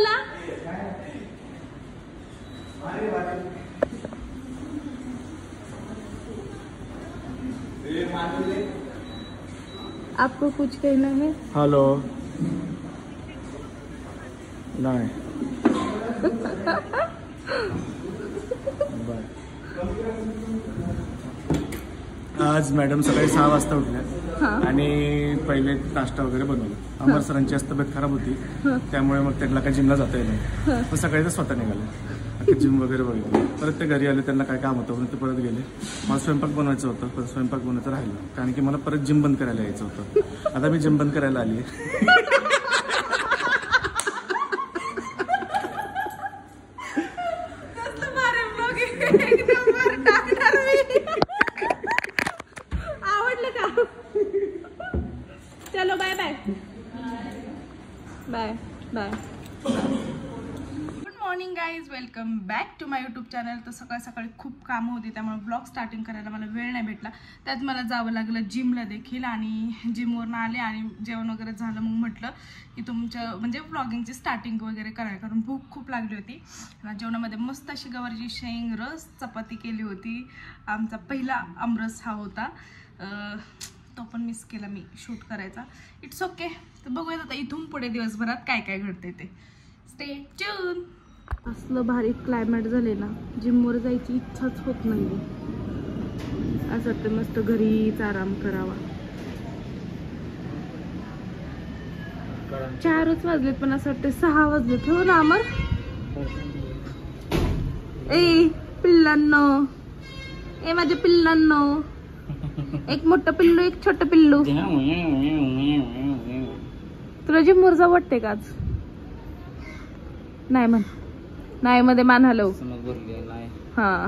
बोला. आपको कुछ कहना है? हेलो. नाही. आज मॅडम सकाळी 6 वाजता उठल्या आणि पहिले नाश्ता वगैरे बनवला. अमर सरांची तब्येत खराब होती त्यामुळे मग त्यांना काही जिमला जाता येईल नाही. पण सकाळी तर स्वतः निघाले, जिम वगैरे बघितलं. परत ते घरी आले, त्यांना काय काम होतं म्हणून ते परत गेले. मला स्वयंपाक बनवायचं होतं, पण स्वयंपाक बनवायचं राहिलं कारण की मला परत जिम बंद करायला यायचं होतं. आता मी जिम बंद करायला आली. आवडलं का? चलो bye bye bye bye. Good morning guys, welcome back to my YouTube channel. तर सकाळी सकाळी खूप कामं होती त्यामुळे ब्लॉग स्टार्टिंग करायला मला वेळ नाही भेटला. त्यात मला जावं लागलं जिमला देखील आणि जिमवरून आले आणि जेवण वगैरे झालं. मग म्हटलं की तुमच्या म्हणजे व्लॉगिंगची स्टार्टिंग वगैरे करायला, कारण भूक खूप लागली होती. जेवणामध्ये मस्त अशी गवारची शेंग रस चपाती केली होती. आमचा पहिला आमरस हा होता, तो पण मिस केला मी शूट करायचा. It's okay. तर बघूयात आता इथून पुढे दिवसभरात काय काय घडते ते. Stay tune. असलं भारी क्लायमेट झाले ना, जिमवर जायची इच्छाच होत नाही. असं वाटतं मस्त घरीच आराम करावा. 4च वाजलेत पण असं वाटतं 6 वाजलेत. हो ना अमर? ए पिल्लांनो, ए माझ्या पिल्लांनो, एक मोठं पिल्लू एक छोटं पिल्लू. तुला जिमवर जावं वाटते का आज? नाही म्हण, नाही मध्ये मान हलव. हा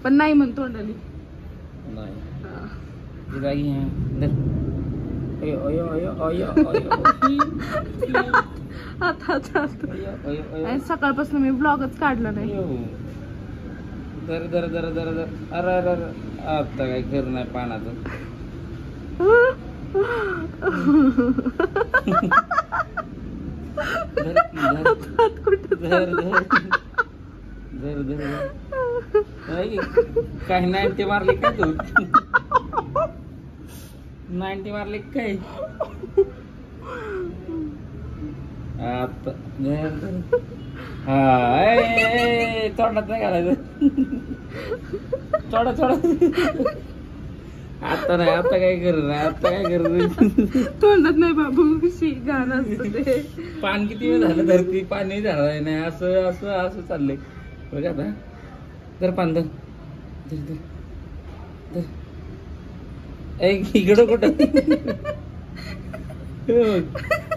पण नाही म्हण तोंडाली. सकाळपासून मी ब्लॉगच काढला नाही. दर दर दर दर दर. अरे अरे आता काय कर नाही पानाचं. काय 90 मारले काय तू? 90 मारले काय? आता हा तोंडात नाही घालायचं. थोडा थोडा. आता नाही, आता काय कर नाही, आता काय कर तोंडात नाही बाबू. गाणं असतं ते. पान किती वेळ झालं धरती, पाणी झालं नाही. असं असं असं चाललंय बघ. आता तर पान धर धर धर. इकडं कुठं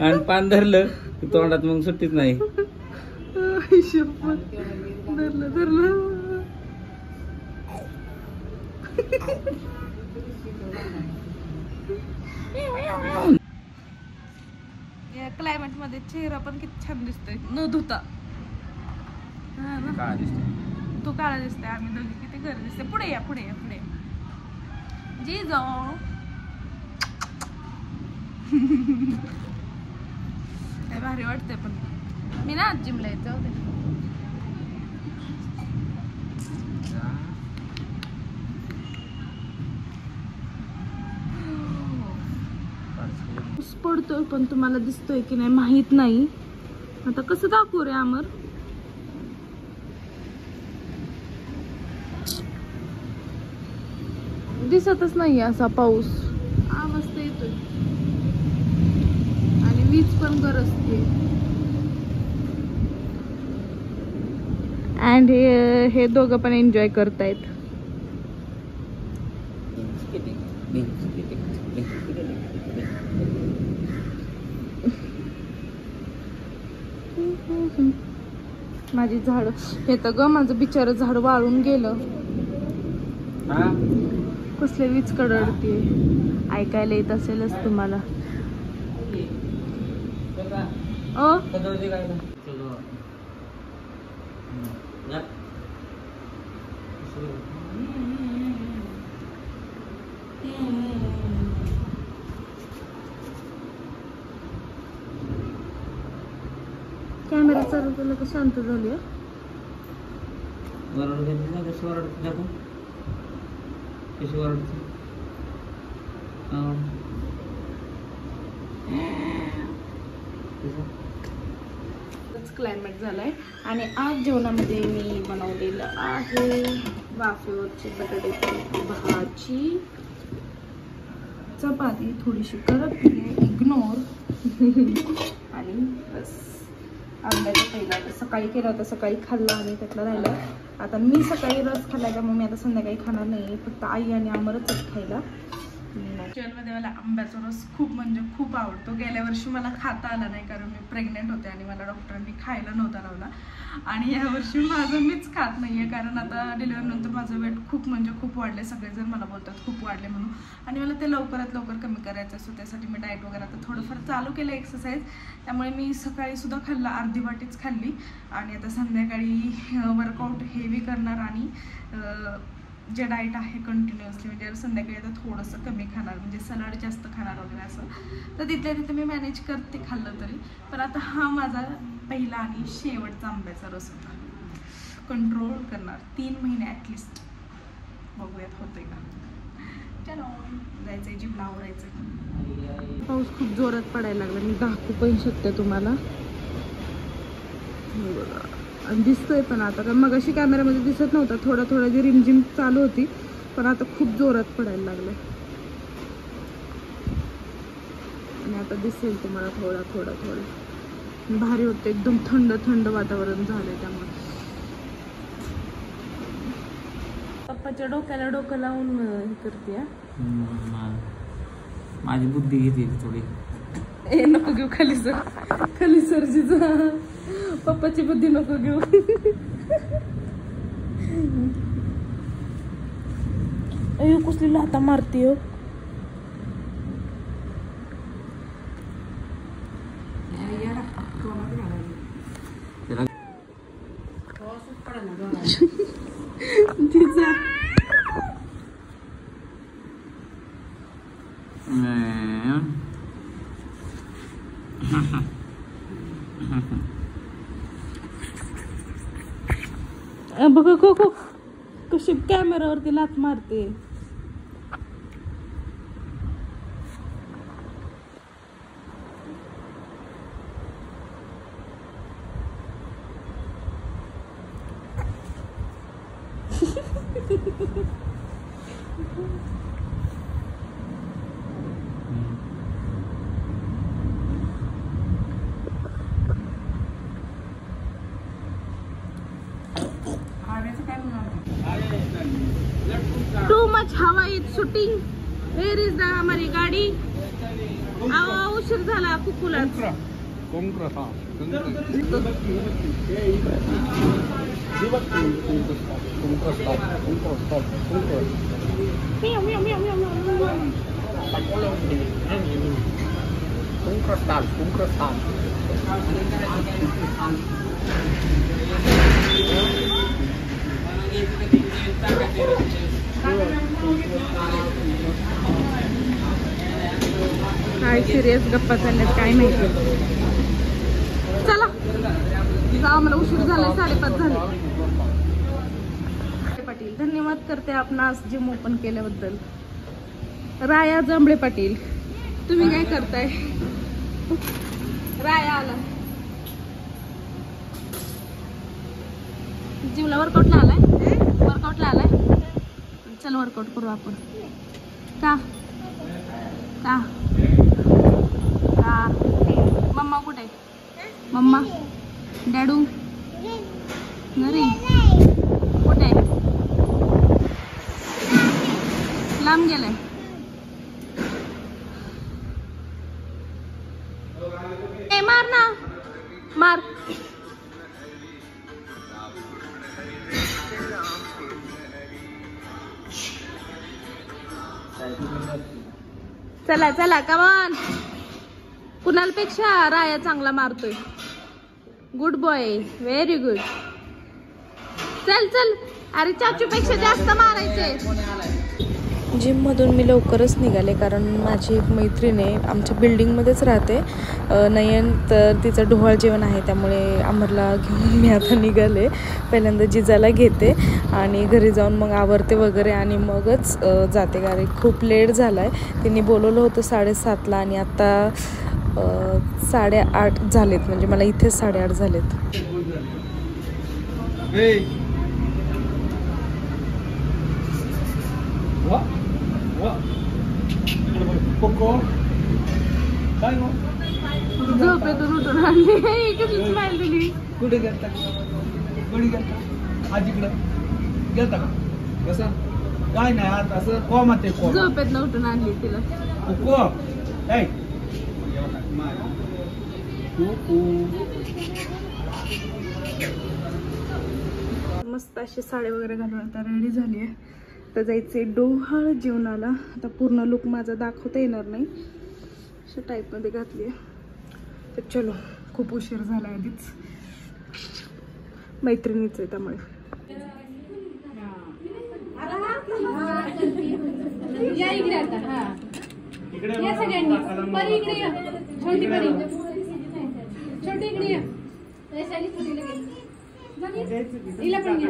आणि पान धरलं तोंडात मग सुट्टीच नाही. धरलं धरलं. या क्लायमेट मध्ये चेहरा पण किती छान दिसतोय न धुता. काय दिसतंय? तू काळा दिसतोय, आम्ही दोघी किती गरज दिसते. पुढे या पुढे या पुढे. जी जाऊ. भारी वाटतंय पण मी ना आज जिमला येत जाऊ दे. पडतोय पण तुम्हाला दिसतोय की नाही माहित नाही. आता कसं दाखवू रे अमर? दिसतच नाही असा पाऊस. मस्त येतोय आणि वीज पण गरजते. अँड हे दोघं पण एन्जॉय करतायत. माझी झाड हे तर ग माझं बिचारं झाड वाळून गेलं. कसले वीज कडकडते. ऐकायला येत असेलच तुम्हाला. कॅमेरा चालू केला का शांत झाली. कशी ओरडते दाखव, कशी ओरडते. क्लायमेट झालाय. आणि आज जेवणामध्ये मी बनवलेलं आहे वाफेवरची बटाट्याची भाजी, चपाती थोडीशी करत इग्नोर आणि बस आंब्याचा पहिला सकाळी केला होता, सकाळी खाल्ला आणि त्यातला राहिला. आता मी सकाळी रस खाल्ला त्यामुळे मी आता संध्याकाळी खाणार नाही, फक्त आई आणि आमरच खायला. ॲक्च्युअलमध्ये मला आंब्याचा रस खूप म्हणजे खूप आवडतो. गेल्या वर्षी मला खाता आला नाही कारण मी प्रेग्नेंट होते आणि मला डॉक्टरांनी खायला नव्हता लावला. आणि यावर्षी माझं मीच खात नाही आहे कारण आता डिलिव्हरीनंतर माझं वेट खूप म्हणजे खूप वाढले. सगळेजण मला बोलतात खूप वाढले म्हणून, आणि मला ते लवकरात लवकर कमी करायचं असतं. त्यासाठी मी डाएट वगैरे आता थोडंफार चालू केलं, एक्सरसाइज. त्यामुळे मी सकाळीसुद्धा खाल्ला, अर्धी वाटीच खाल्ली. आणि आता संध्याकाळी वर्कआउट हेवी करणार आणि जे डाएट आहे कंटिन्युअसली, म्हणजे संध्याकाळी आता थोडंसं कमी खाणार, म्हणजे सलाड जास्त खाणार वगैरे असं. तर तिथल्या तिथे मी मॅनेज करते खाल्लं तरी. पण आता हा माझा पहिला आणि शेवटचा आंब्याचा रस होता. कंट्रोल करणार 3 महिने ॲटलिस्ट, बघूयात होतंय का. चलो जायचं आहे, जिमला आवरायचं. पाऊस खूप जोरात पडायला लागला, मी दाखवू पण शकते तुम्हाला. आणि दिसतोय पण आता, कारण मगाशी कॅमेऱ्यामध्ये दिसत नव्हता, थोडा थोडा जी रिमझिम चालू होती, पण आता खूप जोरात पडायला लागलं. आणि आता दिसेल तुम्हाला थोडा थोडा थोडा. भारी होतं, एकदम थंड थंड वातावरण झालंय. त्यामुळे पप्पाच्या डोक्याला डोकं लावून हे करते. माझी बुद्धी घेते थोडी. ए नको घेऊ खाली सर, खाली सरजीचा. पप्पाची बुद्धी नको घेऊ. अयो कसली लाथा मारते हो. तिचा बघ कशी कॅमेरावरती लाथ मारते. Too much हवा is shooting. Where is the हमारी गाडी. उशीर झाला कुकुला. काय सिरियस गप्पा चालल्यात काय माहिती. चला जा, मला उशीर झाला, 5:30 झाले. पाटील धन्यवाद करते आपणास जिम ओपन केल्याबद्दल. राया जांभळे पाटील, तुम्ही काय करताय? राया आला जिमला, वर्कआउटला आलाय. वर्कआउटला आलाय. चल वर्कआउट करू आपण. का का का मम्मा कुठे? मम्मा डॅडू घरी कुठे? लांब गेलाय. ए मार ना, मार. चला चला कमान. कुणालपेक्षा राया चांगला मारतोय. Good boy, very good. चल चल. अरे चाचू पेक्षा जास्त मारायचे. जिममधून मी लवकरच निघाले कारण माझी एक मैत्रीण आहे आमच्या बिल्डिंगमध्येच राहते नयन, तर तिचं ढोहाळ जेवण आहे त्यामुळे अमरला घेऊन मी आता निघाले. पहिल्यांदा जिजाला घेते आणि घरी जाऊन मग आवरते वगैरे आणि मगच जाते कारण खूप लेट झाला आहे. तिने बोलवलं होतं 7:30ला आणि आत्ता 8:30 झालेत, म्हणजे मला इथेच 8:30 झालेत. झोपेतून उठून आणली कसली स्माइल दिली. कुठे गेलता कुठे गेलता आजीकडं गेलता का कसा काय नाही आता असं कोमा ते झोपेतून उठून आणली तिला मस्त अशी साडी वगैरे घालून आता रेडी झाली आहे. तर जायचे डोहाळ जेवणाला. आता पूर्ण लुक माझा दाखवता येणार नाही, अशा टाईपमध्ये घातली आहे. तर चलो, खूप उशीर झाला आधीच, मैत्रिणीच आहे त्यामुळे. या इकडे आता. हा या सगळ्यांनी परी इकडे या. छोटी परी छोटी इकडे या. हिला पण घ्या.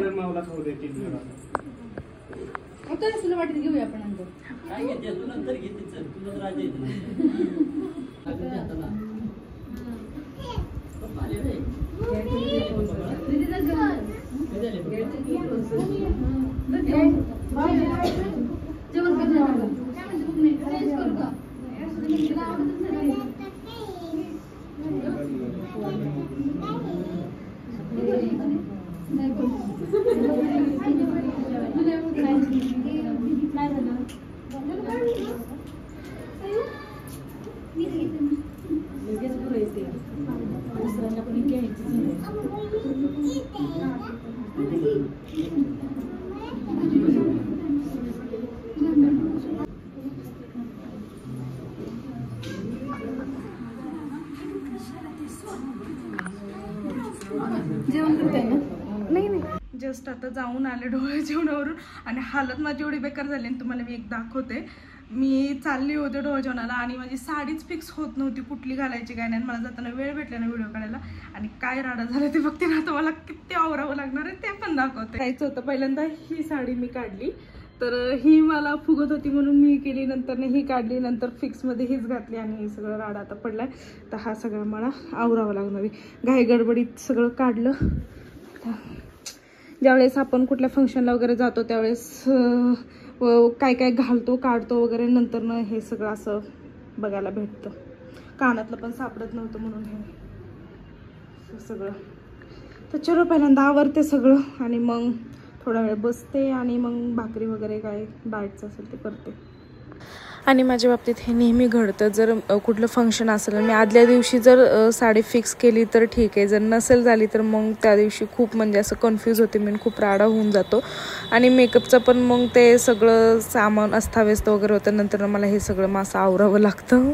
आता तुला वाटत घेऊया आपण नंतर. काय घेते तू नंतर घेते. चल तुझं राजा येते. जेवण करणार करू का? जेवण करताय ना? नाही, जस्ट आता जाऊन आले डोळे जेवणावरून आणि हालत माझी एवढी बेकार झाली आणि तुम्हाला मी एक दाखवते. मी चालली होते डोळे जेवणाला आणि माझी साडीच फिक्स होत नव्हती कुठली घालायची काय नाही. मला जाताना वेळ भेटला ना व्हिडिओ काढायला आणि काय राडा झाला ते बघते ना. आता मला किती आवरावं लागणार आहे ते पण दाखवते. जायचं होतं पहिल्यांदा ही साडी मी काढली, तर ही मला फुगत होती म्हणून मी केली, नंतर ही काढली, नंतर फिक्समध्ये हीच घातली आणि हे सगळं राडा आता पडलाय. तर हा सगळं मला आवरावं लागणार आहे. घाई गडबडीत सगळं काढलं. ज्यावेळेस आपण कुठल्या फंक्शनला वगैरे जातो त्यावेळेस काय काय घालतो काढतो वगैरे, नंतर हे सगळं असं बघायला भेटतं. कानातलं पण सापडत नव्हतं म्हणून हे सगळं. तर चलो पहिल्यांदा आवरते सगळं आणि मग थोडा वेळ बसते आणि मग भाकरी वगैरे काय डाएटचं असेल ते करते. आणि माझ्या बाबतीत हे नेहमी घडतं, जर कुठलं फंक्शन असेल मी आदल्या दिवशी जर साडी फिक्स केली तर ठीक आहे, जर नसेल झाली तर मग त्या दिवशी खूप म्हणजे असं कन्फ्यूज होते मी, खूप राडा होऊन जातो. आणि मेकअपचं पण मग ते सगळं सामान अस्ताव्यस्त वगैरे होतं, नंतर मला हे सगळं मासं आवरावं लागतं.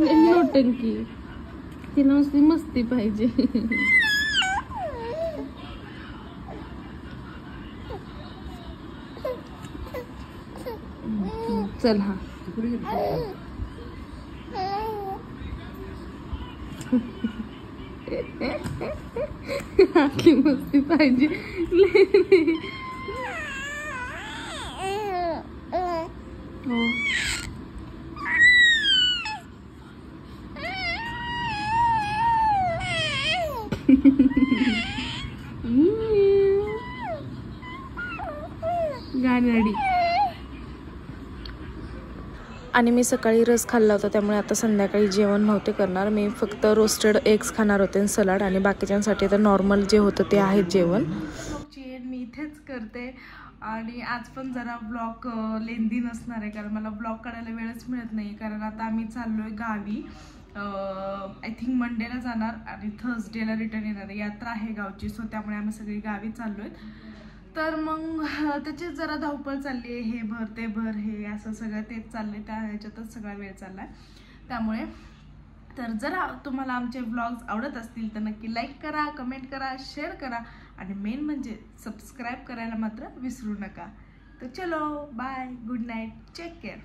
नोटंकी तिला नुसती मस्ती पाहिजे. चल हा की मस्ती पाहिजे. गाणी आणि मी सकाळी रस खाल्ला होता, त्यामुळे आता संध्याकाळी जेवण नव्हते करणार. मी फक्त रोस्टेड एग्स खाणार होते आणि सलाड, आणि बाकीच्यांसाठी तर नॉर्मल जे होतं ते आहे जेवण. मी इथेच करते आणि आज पण जरा ब्लॉग लेंदी नसणार आहे, कारण मला ब्लॉग काढायला वेळच मिळत नाही. कारण आता आम्ही चाललोय गावी, आय थिंक मंडेला जाणार आणि थर्सडेला रिटर्न येणार. यात्रा आहे गावची, सो त्यामुळे आम्ही सगळी गावी चाललोय. तर मग त्याची जरा धावपळ चालली आहे, हे भर ते भर हे असं सगळं तेच चाललंय, त्या ह्याच्यातच सगळा वेळ चाललाय. त्यामुळे तर जरा तुम्हाला आमचे व्लॉग्स आवडत असतील तर नक्की लाईक करा, कमेंट करा, शेअर करा आणि मेन म्हणजे सबस्क्राईब करायला मात्र विसरू नका. तर चलो bye, good night, take care.